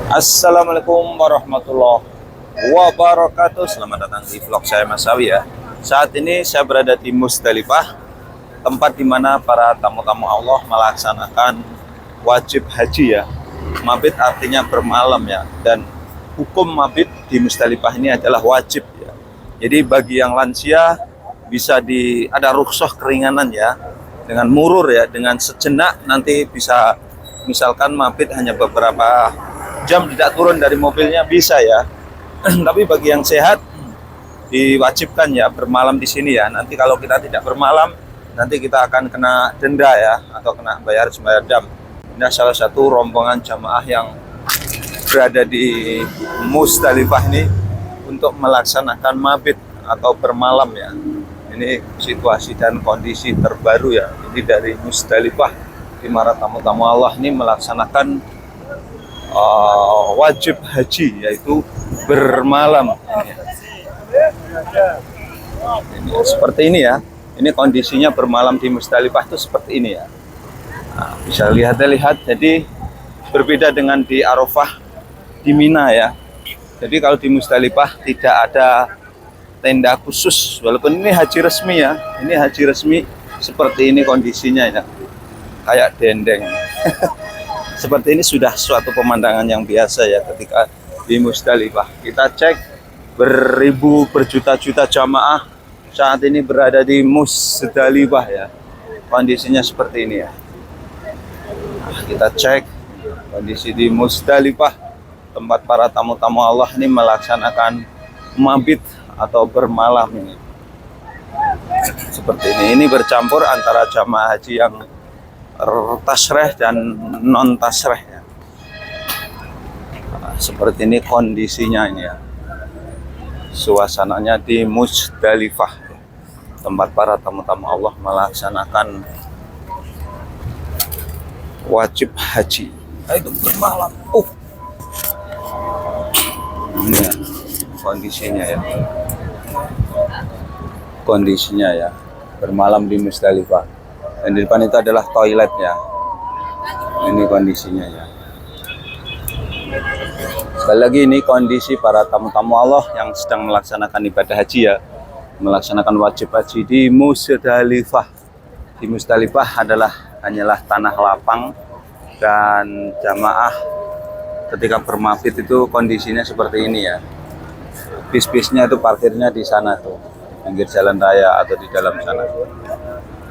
Assalamualaikum warahmatullahi wabarakatuh. Selamat datang di vlog saya Mas Sawi ya. Saat ini saya berada di Musdalifah, tempat di mana para tamu-tamu Allah melaksanakan wajib haji ya. Mabit artinya bermalam ya, dan hukum mabit di Musdalifah ini adalah wajib ya. Jadi bagi yang lansia bisa ada rukhsah keringanan ya, dengan murur ya, dengan sejenak nanti bisa, misalkan mabit hanya beberapa jam tidak turun dari mobilnya bisa ya. Tapi bagi yang sehat diwajibkan ya bermalam di sini ya. Nanti kalau kita tidak bermalam, nanti kita akan kena denda ya, atau kena bayar dam. Ini salah satu rombongan jamaah yang berada di Musdalifah ini untuk melaksanakan mabit atau bermalam ya. Ini situasi dan kondisi terbaru ya. Ini dari Musdalifah, di mana tamu-tamu Allah ini melaksanakan wajib haji, yaitu bermalam. Ini seperti ini ya. Ini kondisinya bermalam di Musdalifah itu seperti ini ya. Nah, bisa lihat. Jadi berbeda dengan di Arafah, di Mina ya. Jadi kalau di Musdalifah tidak ada tenda khusus, walaupun ini haji resmi ya. Ini haji resmi seperti ini kondisinya ya. Kayak dendeng. Seperti ini sudah suatu pemandangan yang biasa ya ketika di Musdalifah. Kita cek berjuta-juta jamaah saat ini berada di Musdalifah ya. Kondisinya seperti ini ya. Nah, kita cek kondisi di Musdalifah, tempat para tamu-tamu Allah ini melaksanakan mabit atau bermalam ini. Seperti ini. Ini bercampur antara jamaah haji yang tasreh dan non tasreh ya. Nah, seperti ini kondisinya ini ya. Suasananya di Musdalifah, tempat para tamu-tamu Allah melaksanakan wajib haji. Itu bermalam. Ini ya, kondisinya ya. Kondisinya ya. Bermalam di Musdalifah. Dan di depan itu adalah toiletnya. Ini kondisinya ya. Sekali lagi ini kondisi para tamu-tamu Allah yang sedang melaksanakan ibadah haji ya. Melaksanakan wajib haji di Musdalifah. Di Musdalifah hanyalah tanah lapang, dan jamaah ketika bermabit itu kondisinya seperti ini ya. Bis-bisnya itu parkirnya di sana tuh, pinggir jalan raya atau di dalam sana.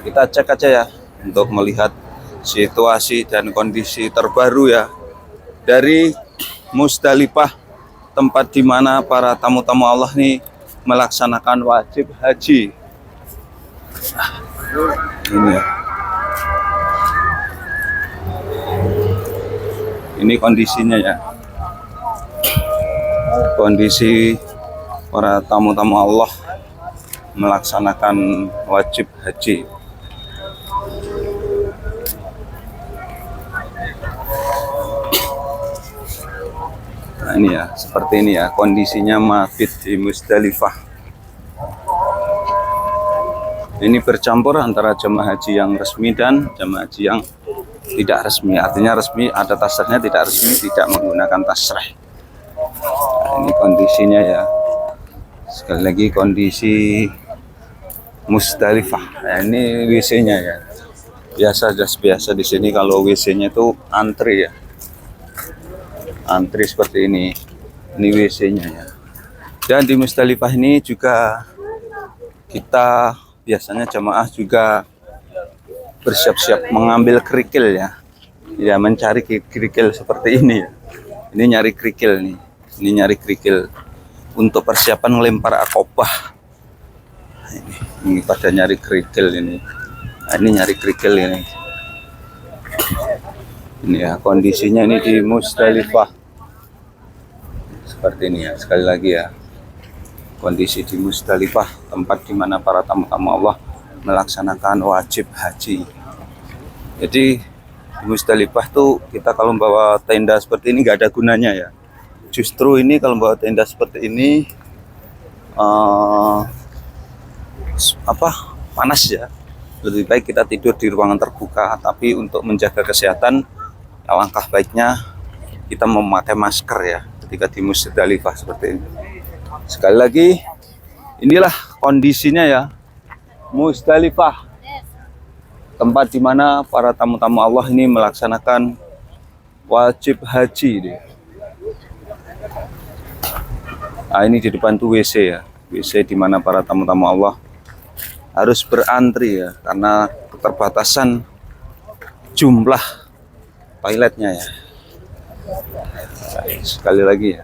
Kita cek aja ya untuk melihat situasi dan kondisi terbaru ya dari Musdalifah, tempat di mana para tamu-tamu Allah ini melaksanakan wajib haji. Ini ya. Ini kondisinya ya. Kondisi para tamu-tamu Allah melaksanakan wajib haji. Nah ini ya, seperti ini ya kondisinya mabit di Musdalifah. Ini bercampur antara jemaah haji yang resmi dan jemaah haji yang tidak resmi. Artinya resmi ada tasrehnya, tidak resmi tidak menggunakan tasreh. Nah, ini kondisinya ya. Sekali lagi kondisi Musdalifah. Nah, ini WC-nya ya. Biasa di sini kalau WC-nya itu antri ya. Antri seperti ini. Ini WC-nya ya. Dan di Musdalifah ini juga kita biasanya jamaah juga bersiap-siap mengambil kerikil ya. Ya, mencari kerikil seperti ini ya. Ini nyari kerikil nih. Ini nyari kerikil untuk persiapan melempar akobah. Ini pada nyari kerikil ini. Nah, ini nyari kerikil ini. Ini ya kondisinya ini di Musdalifah. Seperti ini ya, sekali lagi ya. Kondisi di Musdalifah, tempat di mana para tamu-tamu Allah melaksanakan wajib haji. Jadi di Musdalifah tuh kita kalau bawa tenda seperti ini nggak ada gunanya ya. Justru ini kalau bawa tenda seperti ini panas ya. Lebih baik kita tidur di ruangan terbuka, tapi untuk menjaga kesehatan alangkah baiknya kita memakai masker ya ketika di Musdalifah seperti ini. Sekali lagi, inilah kondisinya ya, Musdalifah, tempat di mana para tamu-tamu Allah ini melaksanakan wajib haji. Nah, ini di depan tuh WC ya, WC di mana para tamu-tamu Allah harus berantri ya, karena keterbatasan jumlah toiletnya ya. Sekali lagi ya,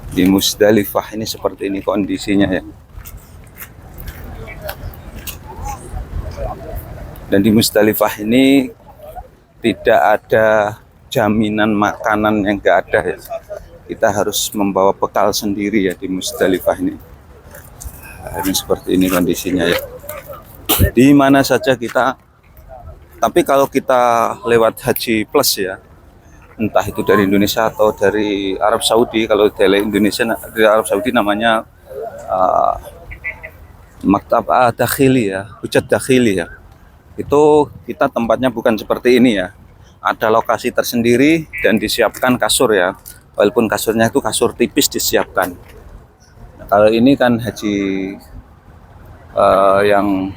di Musdalifah ini seperti ini kondisinya ya. Dan di Musdalifah ini tidak ada jaminan makanan yang enggak ada ya. Kita harus membawa bekal sendiri ya di Musdalifah ini. Nah, ini seperti ini kondisinya ya. Di mana saja kita, tapi kalau kita lewat Haji Plus ya, entah itu dari Indonesia atau dari Arab Saudi. Kalau dari Indonesia, dari Arab Saudi namanya Maktab Dakhili ya, Hujat Dakhili ya. Itu kita tempatnya bukan seperti ini ya. Ada lokasi tersendiri dan disiapkan kasur ya. Walaupun kasurnya itu kasur tipis disiapkan. Nah, kalau ini kan haji yang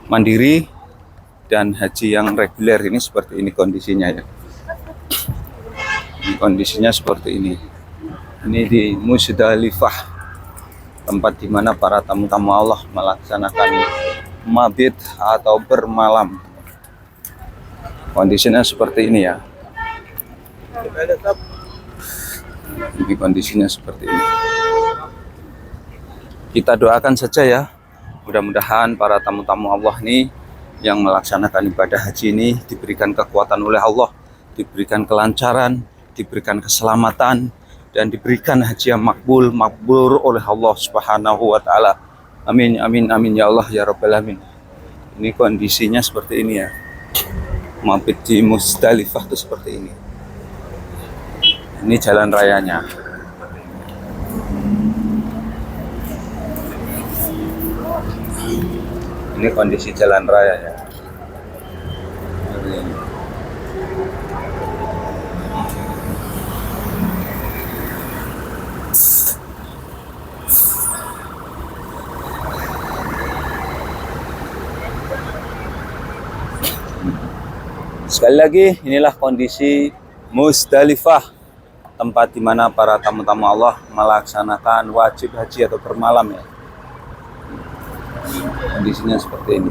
mandiri dan haji yang reguler ini seperti ini kondisinya ya. Kondisinya seperti ini. Ini di Musdalifah, tempat di mana para tamu-tamu Allah melaksanakan mabit atau bermalam. Kondisinya seperti ini ya. Ini kondisinya seperti ini. Kita doakan saja ya, mudah-mudahan para tamu-tamu Allah ini yang melaksanakan ibadah haji ini diberikan kekuatan oleh Allah, diberikan kelancaran, diberikan keselamatan, dan diberikan haji yang makbul oleh Allah Subhanahu wa Ta'ala. Amin, amin, amin ya Allah ya Rabbal Alamin. Ini kondisinya seperti ini ya. Mabit di Musdalifah itu seperti ini. Ini jalan rayanya. Ini kondisi jalan raya ya. Sekali lagi, inilah kondisi Musdalifah, tempat di mana para tamu-tamu Allah melaksanakan wajib haji atau bermalam ya. Kondisinya seperti ini.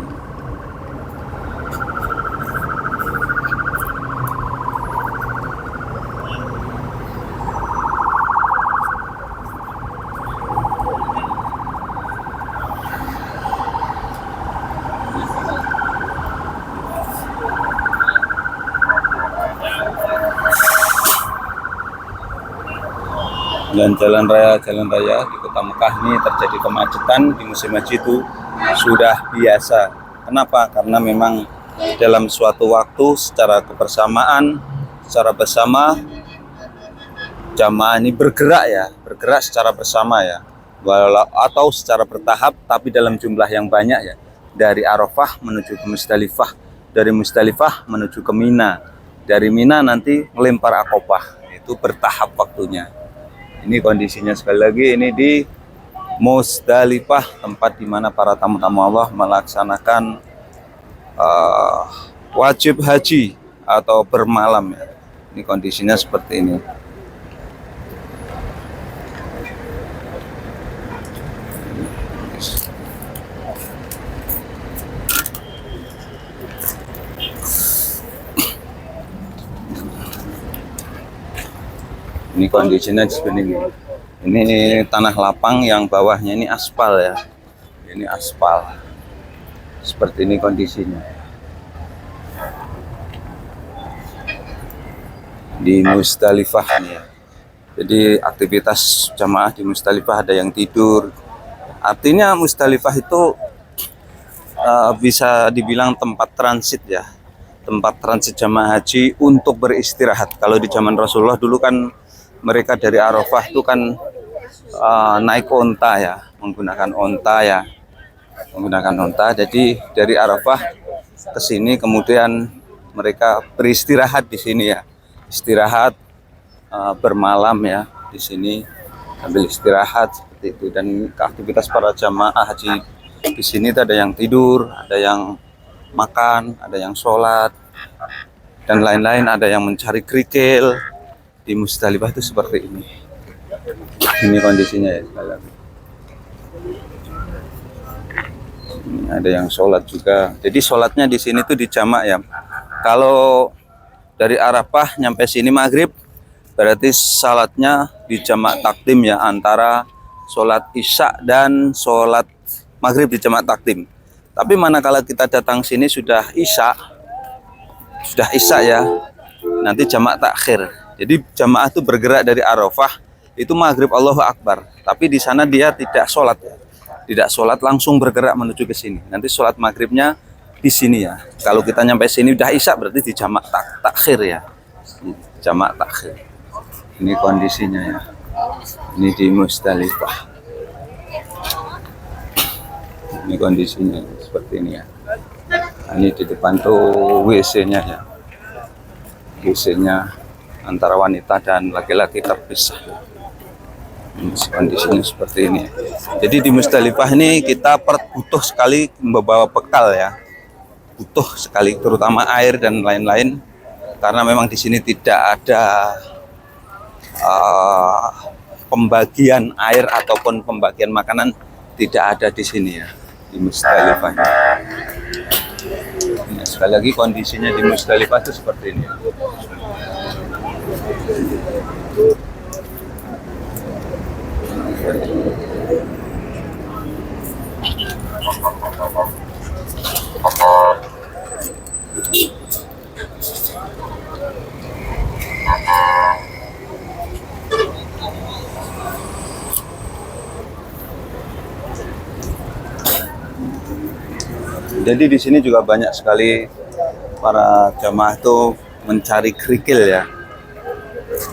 Dan jalan raya di Kota Mekah ini terjadi kemacetan di musim haji itu sudah biasa. Kenapa? Karena memang dalam suatu waktu secara kebersamaan, secara bersama jamaah ini bergerak secara bersama ya, atau secara bertahap tapi dalam jumlah yang banyak ya. Dari Arafah menuju ke Musdalifah, dari Musdalifah menuju ke Mina, dari Mina nanti melempar Aqobah. Itu bertahap waktunya. Ini kondisinya sekali lagi, ini di Musdalifah, tempat di mana para tamu-tamu Allah melaksanakan wajib haji atau bermalam ya. Ini kondisinya seperti ini. Ini kondisinya seperti ini. Ini tanah lapang yang bawahnya ini aspal ya. Ini aspal. Seperti ini kondisinya. Di Musdalifah nih ya. Jadi aktivitas jamaah di Musdalifah ada yang tidur. Artinya Musdalifah itu bisa dibilang tempat transit ya. Tempat transit jamaah haji untuk beristirahat. Kalau di zaman Rasulullah dulu kan mereka dari Arafah itu kan naik onta ya, menggunakan onta. Jadi dari Arafah ke sini kemudian mereka beristirahat di sini ya. istirahat, bermalam ya di sini, sambil istirahat seperti itu. Dan aktivitas para jamaah haji di sini ada yang tidur, ada yang makan, ada yang sholat dan lain-lain, ada yang mencari kerikil di Musdalifah itu seperti ini. Ini kondisinya ya sekali lagi. Ini ada yang sholat juga. Jadi sholatnya di sini tuh dijamak ya. Kalau dari Arafah nyampe sini maghrib, berarti salatnya dijamak takdim ya, antara sholat isya dan sholat maghrib dijamak takdim. Tapi manakala kita datang sini sudah isya ya, nanti jamak takhir. Jadi jamaah itu bergerak dari Arafah, itu maghrib Allahu Akbar. Tapi di sana dia tidak sholat ya. Tidak sholat, langsung bergerak menuju ke sini. Nanti sholat maghribnya di sini ya. Kalau kita nyampe sini udah isya, berarti di jamak takhir ya. Jamak takhir. Ini kondisinya ya. Ini di Musdalifah. Ini kondisinya seperti ini ya. Ini di depan tuh WC-nya ya. WC-nya antara wanita dan laki-laki terpisah. Kondisinya seperti ini. Jadi di Musdalifah ini kita butuh sekali membawa bekal ya, butuh sekali, terutama air dan lain-lain, karena memang di sini tidak ada pembagian air ataupun pembagian makanan, tidak ada di sini ya, di Musdalifah. Ini sekali lagi kondisinya di Musdalifah itu seperti ini. Jadi di sini juga banyak sekali para jamaah itu mencari kerikil ya,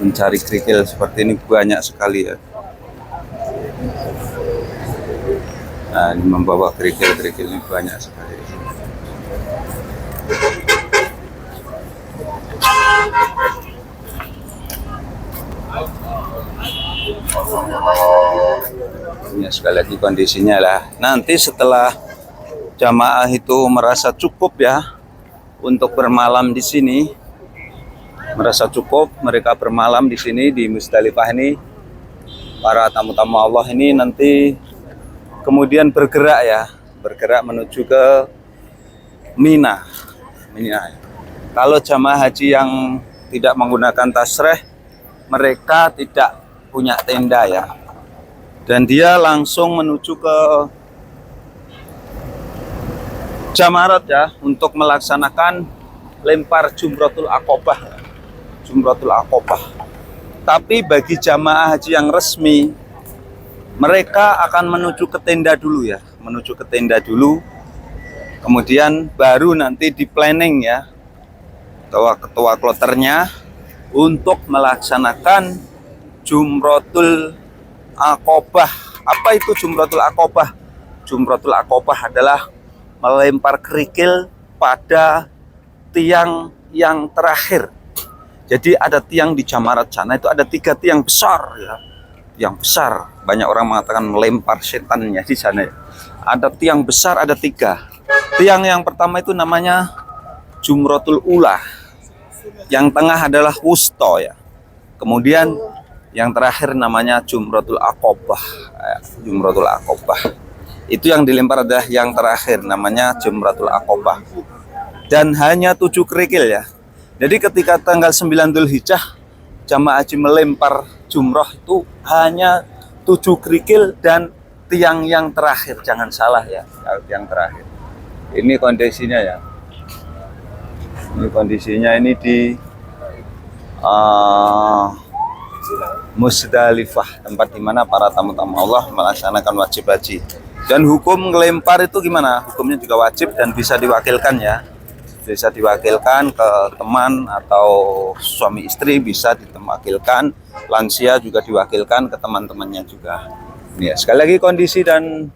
mencari kerikil seperti ini banyak sekali ya. Nah, ini membawa kerikil-kerikil ini banyak sekali. Ini sekali lagi kondisinya lah. Nanti setelah jamaah itu merasa cukup ya untuk bermalam di sini, merasa cukup mereka bermalam di sini di Musdalifah ini, para tamu-tamu Allah ini nanti kemudian bergerak menuju ke Mina. Kalau jamaah haji yang tidak menggunakan tasreh, mereka tidak punya tenda ya, dan dia langsung menuju ke Jamarat ya untuk melaksanakan lempar Jumratul Aqobah. Jumratul Aqobah. Tapi bagi jamaah haji yang resmi, mereka akan menuju ke tenda dulu ya, menuju ke tenda dulu, kemudian baru nanti di planning ya ketua kloternya untuk melaksanakan Jumratul Aqobah. Apa itu Jumratul Aqobah? Jumratul Aqobah adalah melempar kerikil pada tiang yang terakhir. Jadi ada tiang di Jamarat sana, itu ada 3 tiang besar ya, yang besar. Banyak orang mengatakan melempar setannya di sana. Ada tiang besar, ada 3. Tiang yang pertama itu namanya Jumratul Ula. Yang tengah adalah Wusto ya. Kemudian yang terakhir namanya Jumratul Aqobah. Jumratul Aqobah. Itu yang dilempar adalah yang terakhir, namanya Jumratul Aqobah. Dan hanya 7 kerikil ya. Jadi ketika tanggal 9 Dzulhijjah jamaah haji melempar jumroh itu hanya 7 kerikil dan tiang yang terakhir, jangan salah ya, yang terakhir. Ini kondisinya ya. Ini kondisinya ini di Musdalifah, tempat di mana para tamu-tamu Allah melaksanakan wajib haji. Dan hukum ngelempar itu gimana? Hukumnya juga wajib dan bisa diwakilkan ya. Bisa diwakilkan ke teman atau suami istri, bisa diwakilkan, lansia juga diwakilkan ke teman-temannya juga. Ini ya, sekali lagi kondisi dan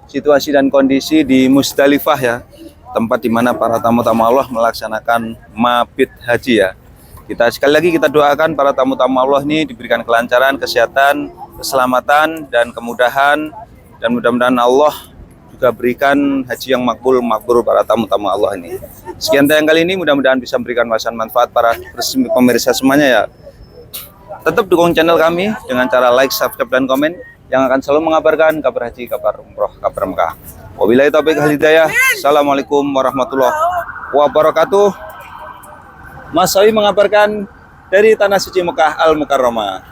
situasi dan kondisi di Musdalifah ya, tempat di mana para tamu-tamu Allah melaksanakan mabit haji ya. Kita sekali lagi kita doakan para tamu-tamu Allah ini diberikan kelancaran, kesehatan, keselamatan, dan kemudahan. Dan mudah-mudahan Allah juga berikan haji yang makbul para tamu-tamu Allah ini. Sekian tayang kali ini, mudah-mudahan bisa memberikan wawasan manfaat para pemirsa semuanya ya. Tetap dukung channel kami dengan cara like, subscribe, dan komen yang akan selalu mengabarkan kabar haji, kabar umroh, kabar Mekah. Wabillahi taufiq wal hidayah. Assalamualaikum warahmatullahi wabarakatuh. Mas Sawi mengabarkan dari Tanah Suci Mekah Al-Mukarramah.